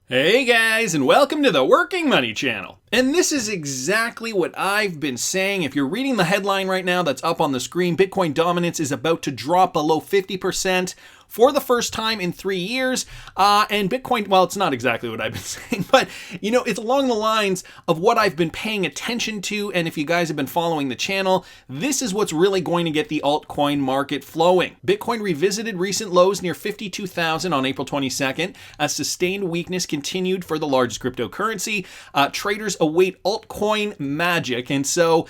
Hey guys, and welcome to the Working Money channel. And this is exactly what I've been saying. If you're reading the headline right now that's up on the screen, Bitcoin dominance is about to drop below 50% for the first time in 3 years. And Bitcoin, well, it's not exactly what I've been saying, but it's along the lines of what I've been paying attention to. And if you guys have been following the channel, this is what's really going to get the altcoin market flowing. Bitcoin revisited recent lows near 52,000 on April 22nd as sustained weakness continued for the largest cryptocurrency. Traders await altcoin magic. And so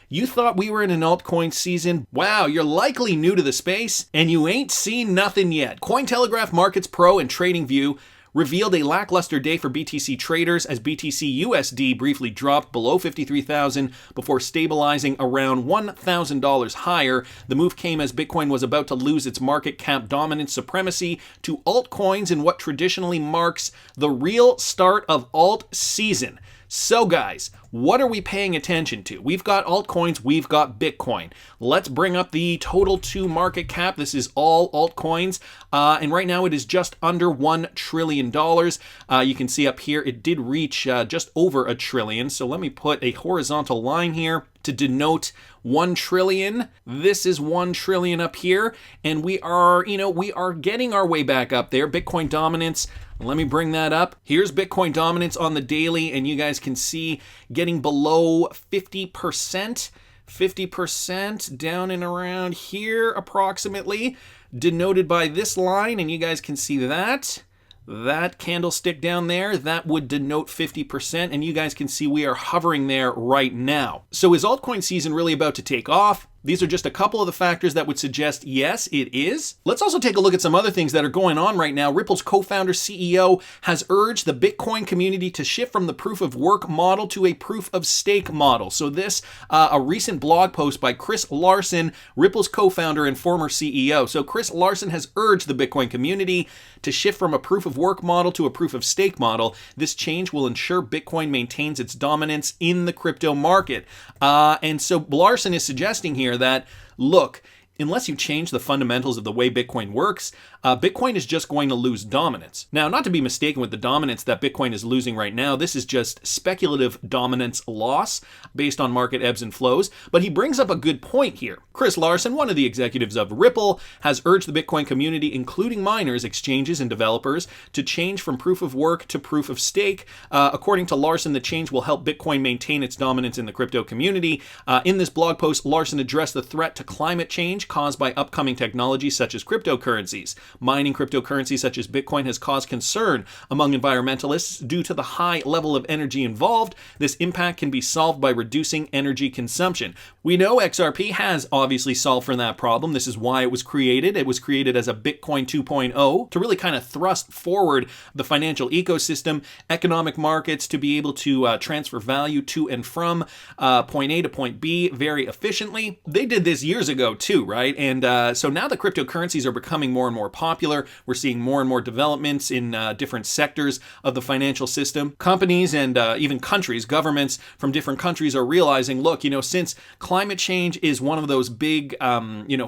you thought we were in an altcoin season? Wow, you're likely new to the space and you ain't seen nothing yet. Cointelegraph Markets Pro and TradingView revealed a lackluster day for BTC traders as BTC USD briefly dropped below 53,000 before stabilizing around $1,000 higher. The move came as Bitcoin was about to lose its market cap dominance supremacy to altcoins in what traditionally marks the real start of alt season. So guys, what are we paying attention to? We've got altcoins, we've got Bitcoin. Let's bring up the total to market cap. This is all altcoins, and right now it is just under $1 trillion. You can see up here it did reach just over $1 trillion. So let me put a horizontal line here to denote 1 trillion. This is 1 trillion up here, and we are getting our way back up there. Bitcoin dominance, let me bring that up. Here's Bitcoin dominance on the daily, and you guys can see getting below 50%. 50% down and around here approximately, denoted by this line, and you guys can see that. That candlestick down there, that would denote 50%, and you guys can see we are hovering there right now. So is altcoin season really about to take off? These are just a couple of the factors that would suggest yes, it is. Let's also take a look at some other things that are going on right now. Ripple's co-founder CEO has urged the Bitcoin community to shift from the proof of work model to a proof of stake model. So this, a recent blog post by Chris Larsen, Ripple's co-founder and former CEO. So Chris Larsen has urged the Bitcoin community to shift from a proof of work model to a proof of stake model. This change will ensure Bitcoin maintains its dominance in the crypto market. And so Larsen is suggesting here that, look, unless you change the fundamentals of the way Bitcoin works, Bitcoin is just going to lose dominance. Now, not to be mistaken with the dominance that Bitcoin is losing right now, this is just speculative dominance loss based on market ebbs and flows, but he brings up a good point here. Chris Larsen, one of the executives of Ripple, has urged the Bitcoin community, including miners, exchanges, and developers, to change from proof of work to proof of stake. According to Larsen, the change will help Bitcoin maintain its dominance in the crypto community. In this blog post, Larsen addressed the threat to climate change caused by upcoming technologies such as cryptocurrencies. Mining cryptocurrencies such as Bitcoin has caused concern among environmentalists due to the high level of energy involved. This impact can be solved by reducing energy consumption. We know XRP has obviously solved for that problem. This is why it was created. It was created as a Bitcoin 2.0 to really kind of thrust forward the financial ecosystem, economic markets, to be able to transfer value to and from point A to point B very efficiently. They did this years ago too, right? And so now the cryptocurrencies are becoming more and more popular. We're seeing more and more developments in different sectors of the financial system. Companies and even countries, governments from different countries are realizing, look, since climate change is one of those big,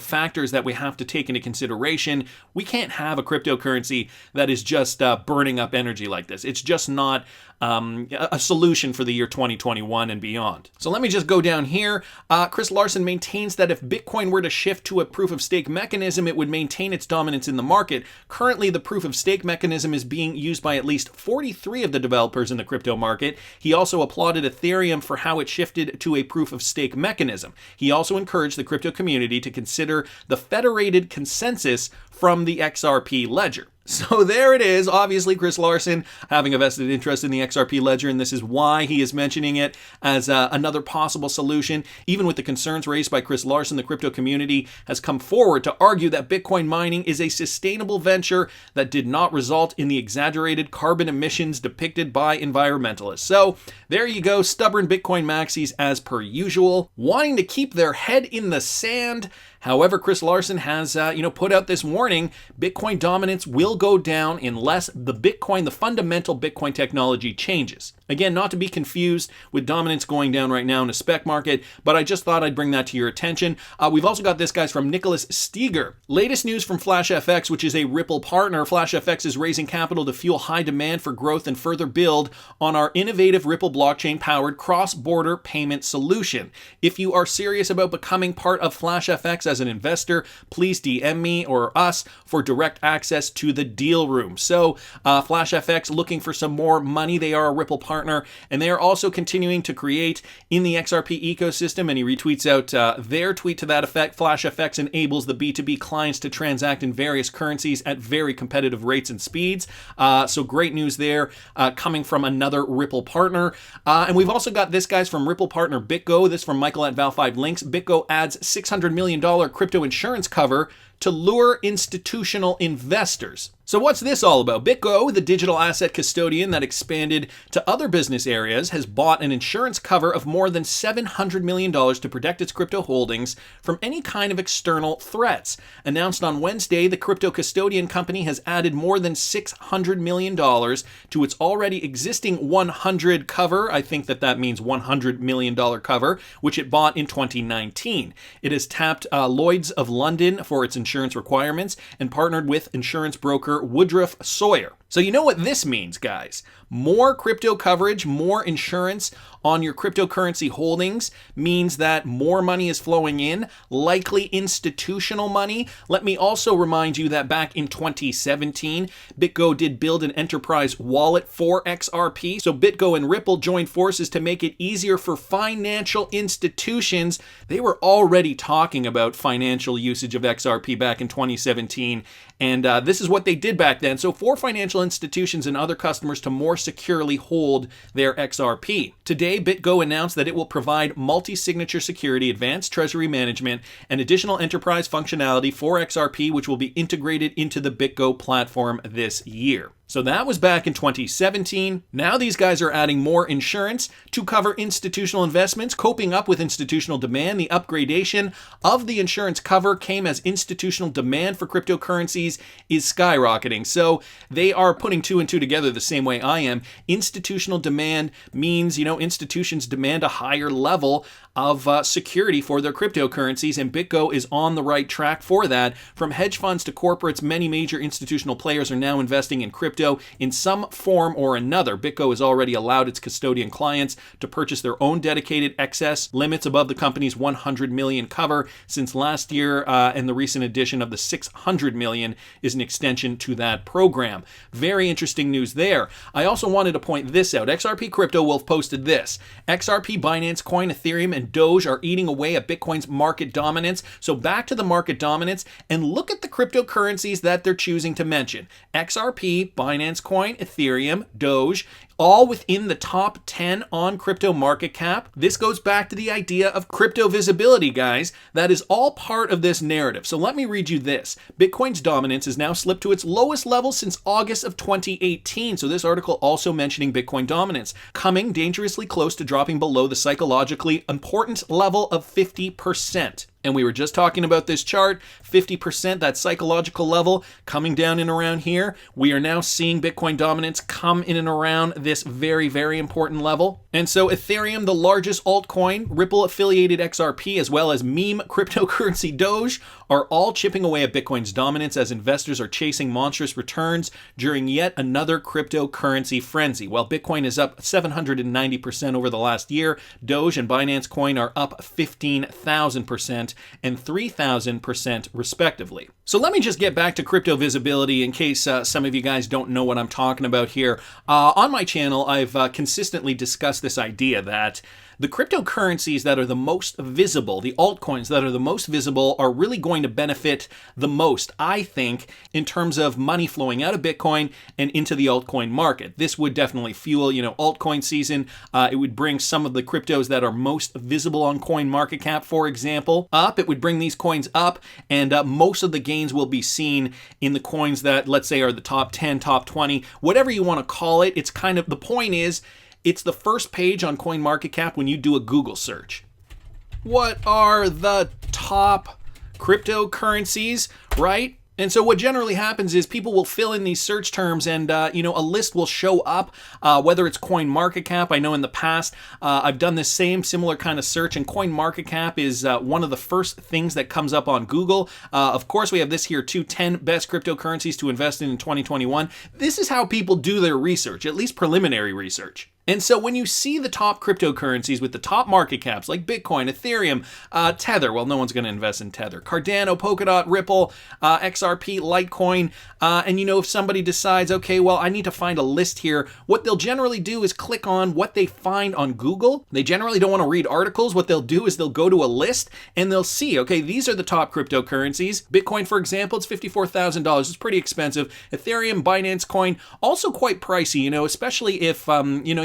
factors that we have to take into consideration, we can't have a cryptocurrency that is just burning up energy like this. It's just not a solution for the year 2021 and beyond. So let me just go down here. Chris Larsen maintains that if Bitcoin were to shift to a proof of stake mechanism, it would maintain its dominance in the market. Currently, the proof of stake mechanism is being used by at least 43 of the developers in the crypto market. He also applauded Ethereum for how it shifted to a proof of stake mechanism. He also encouraged the crypto community to consider the federated consensus from the XRP ledger. So there it is. Obviously, Chris Larsen having a vested interest in the XRP ledger, and this is why he is mentioning it as another possible solution. Even with the concerns raised by Chris Larsen, the crypto community has come forward to argue that Bitcoin mining is a sustainable venture that did not result in the exaggerated carbon emissions depicted by environmentalists. So there you go, stubborn Bitcoin maxis as per usual, wanting to keep their head in the sand, However, Chris Larsen has, put out this warning: Bitcoin dominance will go down unless the fundamental Bitcoin technology changes. Again, not to be confused with dominance going down right now in the spec market, but I just thought I'd bring that to your attention. We've also got this, guys, from Nicholas Steger. Latest news from FlashFX, which is a Ripple partner. FlashFX is raising capital to fuel high demand for growth and further build on our innovative Ripple blockchain-powered cross-border payment solution. If you are serious about becoming part of FlashFX as an investor, please DM me or us for direct access to the deal room. So FlashFX looking for some more money. They are a Ripple partner, and they are also continuing to create in the XRP ecosystem, and he retweets out their tweet to that effect. FlashFX enables the B2B clients to transact in various currencies at very competitive rates and speeds. So great news there coming from another Ripple partner. And we've also got this, guys, from Ripple partner BitGo. This from Michael at Val5 Links. BitGo adds $600 million crypto insurance cover to lure institutional investors. So what's this all about? BitGo, the digital asset custodian that expanded to other business areas, has bought an insurance cover of more than $700 million to protect its crypto holdings from any kind of external threats. Announced on Wednesday, the crypto custodian company has added more than $600 million to its already existing 100 cover. I think that means $100 million cover, which it bought in 2019. It has tapped Lloyd's of London for its insurance requirements and partnered with insurance broker Woodruff Sawyer. So you know what this means, guys. More crypto coverage, more insurance on your cryptocurrency holdings means that more money is flowing in, likely institutional money. Let me also remind you that back in 2017, BitGo did build an enterprise wallet for XRP. So BitGo and Ripple joined forces to make it easier for financial institutions. They were already talking about financial usage of XRP back in 2017. And this is what they did back then. So for financial institutions and other customers to more securely hold their XRP. Today, BitGo announced that it will provide multi-signature security, advanced treasury management, and additional enterprise functionality for XRP, which will be integrated into the BitGo platform this year. So that was back in 2017. Now these guys are adding more insurance to cover institutional investments, coping up with institutional demand. The upgradation of the insurance cover came as institutional demand for cryptocurrencies is skyrocketing. So they are putting two and two together the same way I am. Institutional demand means, institutions demand a higher level of security for their cryptocurrencies, and BitGo is on the right track for that. From hedge funds to corporates, many major institutional players are now investing in crypto in some form or another. BitGo has already allowed its custodian clients to purchase their own dedicated excess limits above the company's 100 million cover since last year, and the recent addition of the 600 million is an extension to that program. Very interesting news there. I also wanted to point this out. XRPCRYPTOWOLF posted this. XRP, Binance Coin, Ethereum, and Doge are eating away at Bitcoin's market dominance. So back to the market dominance and look at the cryptocurrencies that they're choosing to mention. XRP, Binance Coin, Ethereum, Doge, all within the top 10 on crypto market cap. This goes back to the idea of crypto visibility, guys. That is all part of this narrative. So let me read you this. Bitcoin's dominance has now slipped to its lowest level since August of 2018. So this article also mentioning Bitcoin dominance, coming dangerously close to dropping below the psychologically important level of 50%. And we were just talking about this chart, 50%, that psychological level coming down and around here. We are now seeing Bitcoin dominance come in and around this very, very important level. And so Ethereum, the largest altcoin, Ripple affiliated XRP, as well as meme cryptocurrency Doge, are all chipping away at Bitcoin's dominance as investors are chasing monstrous returns during yet another cryptocurrency frenzy. While Bitcoin is up 790% over the last year, Doge and Binance Coin are up 15,000% and 3,000% respectively. So let me just get back to crypto visibility in case some of you guys don't know what I'm talking about here. On my channel, I've consistently discussed this idea that the cryptocurrencies that are the most visible, the altcoins that are the most visible, are really going to benefit the most, I think, in terms of money flowing out of Bitcoin and into the altcoin market. This would definitely fuel, altcoin season. It would bring some of the cryptos that are most visible on CoinMarketCap, for example, up. It would bring these coins up, and most of the gains will be seen in the coins that, let's say, are the top 10, top 20, whatever you want to call it. It's kind of, the point is, it's the first page on CoinMarketCap when you do a Google search. What are the top cryptocurrencies, right? And so what generally happens is people will fill in these search terms and, a list will show up, whether it's CoinMarketCap. I know in the past I've done this similar kind of search, and CoinMarketCap is one of the first things that comes up on Google. Of course, we have this here too, 10 best cryptocurrencies to invest in 2021. This is how people do their research, at least preliminary research. And so when you see the top cryptocurrencies with the top market caps like Bitcoin, Ethereum, Tether, well, no one's going to invest in Tether, Cardano, Polkadot, Ripple, XRP, Litecoin, and if somebody decides, okay, well, I need to find a list here, what they'll generally do is click on what they find on Google. They generally don't want to read articles. What they'll do is they'll go to a list and they'll see, okay, these are the top cryptocurrencies. Bitcoin, for example, it's $54,000. It's pretty expensive. Ethereum, Binance Coin, also quite pricey, especially if,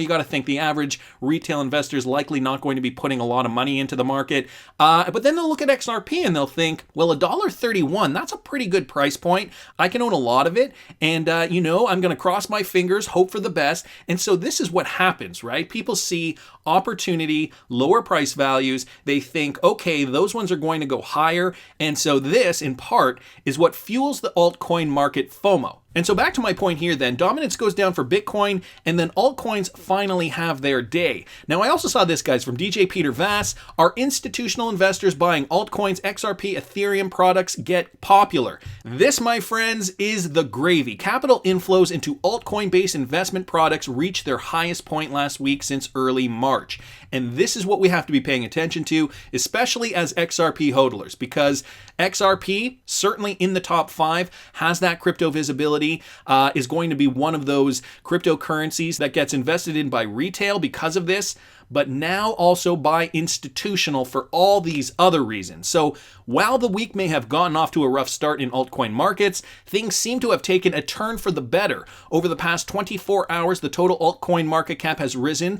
you got to think the average retail investor is likely not going to be putting a lot of money into the market. But then they'll look at XRP and they'll think, well, $1.31, that's a pretty good price point. I can own a lot of it. And, I'm going to cross my fingers, hope for the best. And so this is what happens, right? People see opportunity, lower price values. They think, okay, those ones are going to go higher. And so this, in part, is what fuels the altcoin market FOMO. And so back to my point here then, dominance goes down for Bitcoin, and then altcoins finally have their day. Now, I also saw this, guys, from DJ Peter Vass. Are institutional investors buying altcoins, XRP, Ethereum products get popular? This, my friends, is the gravy. Capital inflows into altcoin-based investment products reached their highest point last week since early March. And this is what we have to be paying attention to, especially as XRP hodlers, because XRP, certainly in the top 5, has that crypto visibility, is going to be one of those cryptocurrencies that gets invested in by retail because of this, but now also by institutional for all these other reasons. So while the week may have gotten off to a rough start in altcoin markets, things seem to have taken a turn for the better. Over the past 24 hours, the total altcoin market cap has risen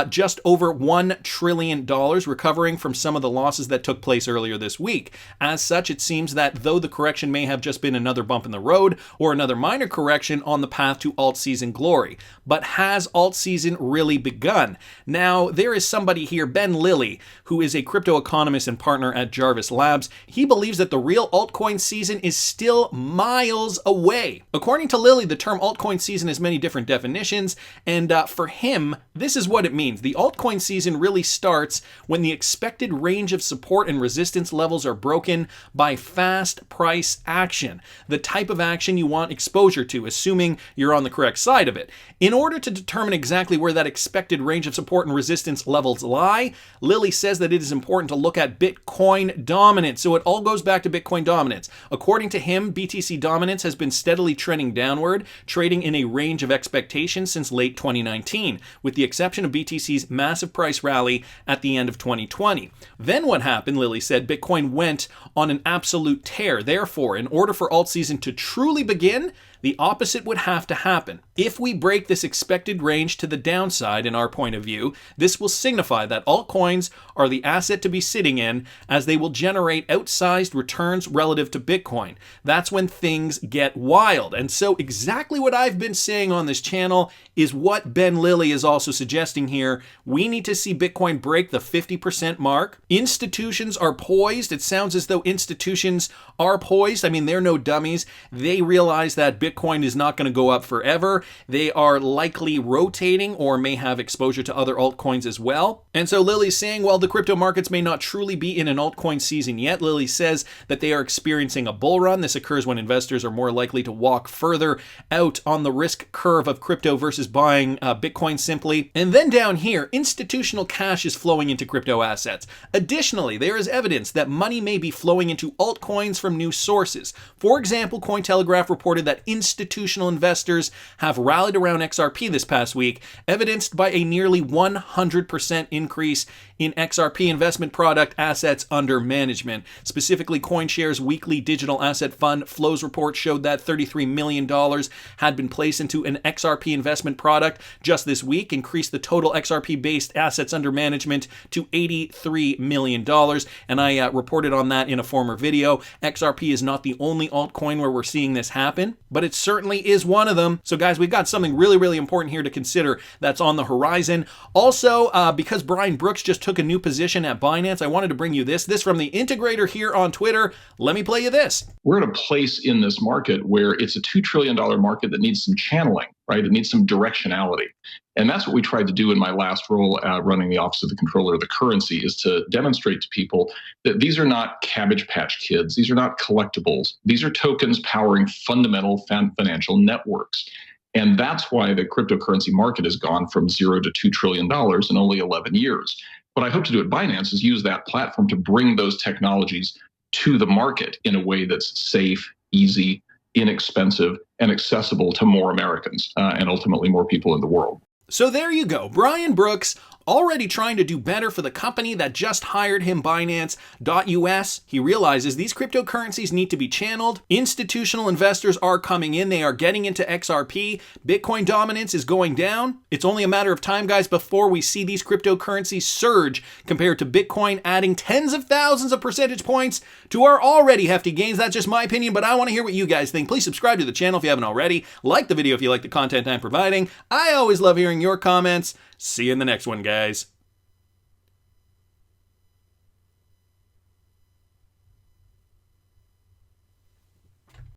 just over $1 trillion, recovering from some of the losses that took place earlier this week. As such, it seems that though the correction may have just been another bump in the road or another minor correction on the path to alt season glory. But has alt season really begun? Now, there is somebody here, Ben Lilly, who is a crypto economist and partner at Jarvis Labs. He believes that the real altcoin season is still miles away. According to Lilly, the term altcoin season has many different definitions, and for him, this is what it means. The altcoin season really starts when the expected range of support and resistance levels are broken by fast price action, the type of action you want exposure to, assuming you're on the correct side of it. In order to determine exactly where that expected range of support and resistance levels lie, Lilly says that it is important to look at Bitcoin dominance. So it all goes back to Bitcoin dominance. According to him, BTC dominance has been steadily trending downward, trading in a range of expectations since late 2019, with the exception of BTC's massive price rally at the end of 2020. Then what happened, Lilly said, Bitcoin went on an absolute tear. Therefore, in order for alt season to truly begin, the opposite would have to happen. If we break this expected range to the downside, in our point of view, this will signify that altcoins are the asset to be sitting in, as they will generate outsized returns relative to Bitcoin. That's when things get wild. And so exactly what I've been saying on this channel is what Ben Lilly is also suggesting here. We need to see Bitcoin break the 50% mark. Institutions are poised. It sounds as though institutions are poised. I mean, they're no dummies. They realize that Bitcoin is not going to go up forever. They are likely rotating or may have exposure to other altcoins as well. And so Lilly's saying, while the crypto markets may not truly be in an altcoin season yet, Lilly says that they are experiencing a bull run. This occurs when investors are more likely to walk further out on the risk curve of crypto versus buying Bitcoin simply. And then down here, institutional cash is flowing into crypto assets. Additionally, there is evidence that money may be flowing into altcoins from new sources. For example, Cointelegraph reported that institutional investors have rallied around XRP this past week, evidenced by a nearly 100% increase in XRP investment product assets under management. Specifically, CoinShares weekly digital asset fund flows report showed that $33 million had been placed into an XRP investment product just this week, increased the total XRP-based assets under management to $83 million. And I reported on that in a former video. XRP is not the only altcoin where we're seeing this happen, but it certainly is one of them. So guys, we've got something really, really important here to consider that's on the horizon. Also, because Brian Brooks just took a new position at Binance, I wanted to bring you this from the integrator here on Twitter. Let me play you this. We're at a place in this market where it's a $2 trillion market that needs some channeling, right? It needs some directionality. And that's what we tried to do in my last role running the Office of the Controller of the Currency, is to demonstrate to people that these are not Cabbage Patch Kids. These are not collectibles. These are tokens powering fundamental financial networks. And that's why the cryptocurrency market has gone from $0 to $2 trillion in only 11 years. What I hope to do at Binance is use that platform to bring those technologies to the market in a way that's safe, easy, inexpensive, and accessible to more Americans and ultimately more people in the world. So there you go. Brian Brooks already trying to do better for the company that just hired him, Binance.us. He realizes these cryptocurrencies need to be channeled. Institutional investors are coming in. They are getting into XRP. Bitcoin dominance is going down. It's only a matter of time, guys, before we see these cryptocurrencies surge compared to Bitcoin, adding tens of thousands of percentage points to our already hefty gains. That's just my opinion, but I want to hear what you guys think. Please subscribe to the channel if you haven't already. Like the video if you like the content I'm providing. I always love hearing your comments. See you in the next one, guys.